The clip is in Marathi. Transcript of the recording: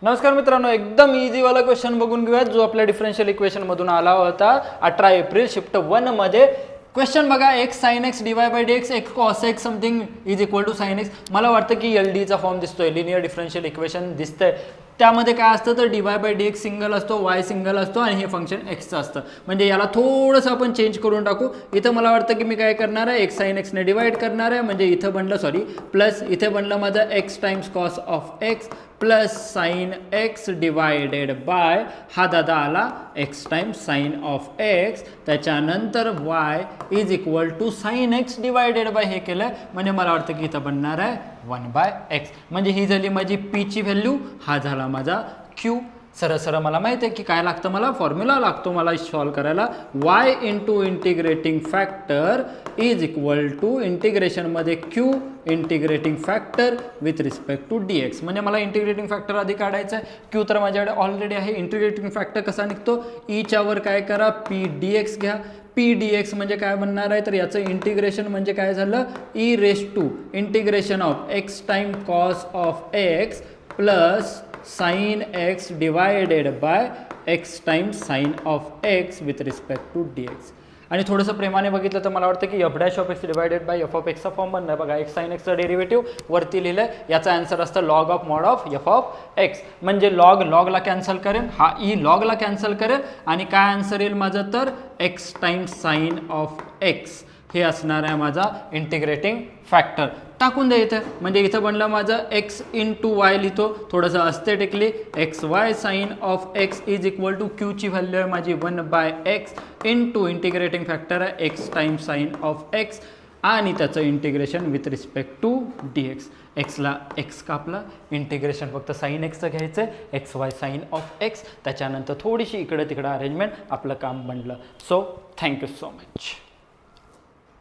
नमस्कार मित्रांनो, एकदम इझीवाला क्वेश्चन बघून घेऊयात जो आपल्या डिफरन्शियल इक्वेशन मधून आला होता 18 एप्रिल शिफ्ट 1 मध्ये. क्वेश्चन बघा, x sine x d y by d x x cos x something is equal to sine x. मला वाटतं की LD चा फॉर्म दिसतोय, लिनियर डिफरन्शियल इक्वेशन दिसतंय. त्यामध्ये काय असतं तर D y by d x single असतो, वाय सिंगल असतो आणि हे फंक्शन एक्सचं असतं. म्हणजे याला थोडंसं आपण चेंज करून टाकू. इथं मला वाटतं की मी काय करणार आहे, एक्स साइन एक्सने डिवाइड करणार आहे. म्हणजे इथं बनलं प्लस इथे बनलं माझं x times cos of x plus sine x divided by हा दादा आला x times sine of x. त्याच्यानंतर y is equal to sine x divided by हे केलं. म्हणजे मला वाटतं की इथं बनणार आहे 1/x. म्हणजे ही झाली माझी p ची व्हॅल्यू, हा झाला माझा q. सरळ मला माहिती आहे की काय लागतं, मला फॉर्म्युला लागतो मला सॉल्व करायला. y into integrating factor is equal to इंटिग्रेशनमध्ये q integrating factor with respect to dx. म्हणजे मला इंटिग्रेटिंग फॅक्टर आधी काढायचं आहे. q तर माझ्याकडे ऑलरेडी आहे. इंटिग्रेटिंग फॅक्टर कसा निघतो, ईच्या वर काय करा p dx घ्या. p dx म्हणजे काय बनणार आहे तर याचं इंटिग्रेशन म्हणजे काय झालं, e raise to integration of x time cos of x plus sine x divided by x times sine of x with respect to dx. आणि थोडंसं प्रेमाने बघितलं तर मला वाटतं की f' of x divided bye f of एक्सचा फॉर्म बनणार. बघा, एक्स साइन एक्सचं डेरिव्हेटिव्ह वरती लिहिलं आहे. याचा आन्सर असतं log of mod of f of x. म्हणजे लॉगला कॅन्सल करेल, हा ई लॉगला कॅन्सल करेल आणि काय आन्सर येईल माझं तर x times sine of x हे असणार आहे माझा इंटिग्रेटिंग फॅक्टर. टाकून द्यायचं म्हणजे इथं बनलं माझं एक्स इंटू वाय लिहितो, थोडंसं असते टेकली. X y sine of x is equal to क्यूची व्हॅल्यू आहे माझी 1/x इंटू इंटिग्रेटिंग फॅक्टर आहे x times sine of x आणि त्याचं integration with respect to dx. एक्सला एक्स कापला, इंटिग्रेशन फक्त साइन एक्सचं घ्यायचं आहे, x y sine of x. त्याच्यानंतर थोडीशी इकडं तिकडं अरेंजमेंट, आपलं काम बनलं. So thank you so much.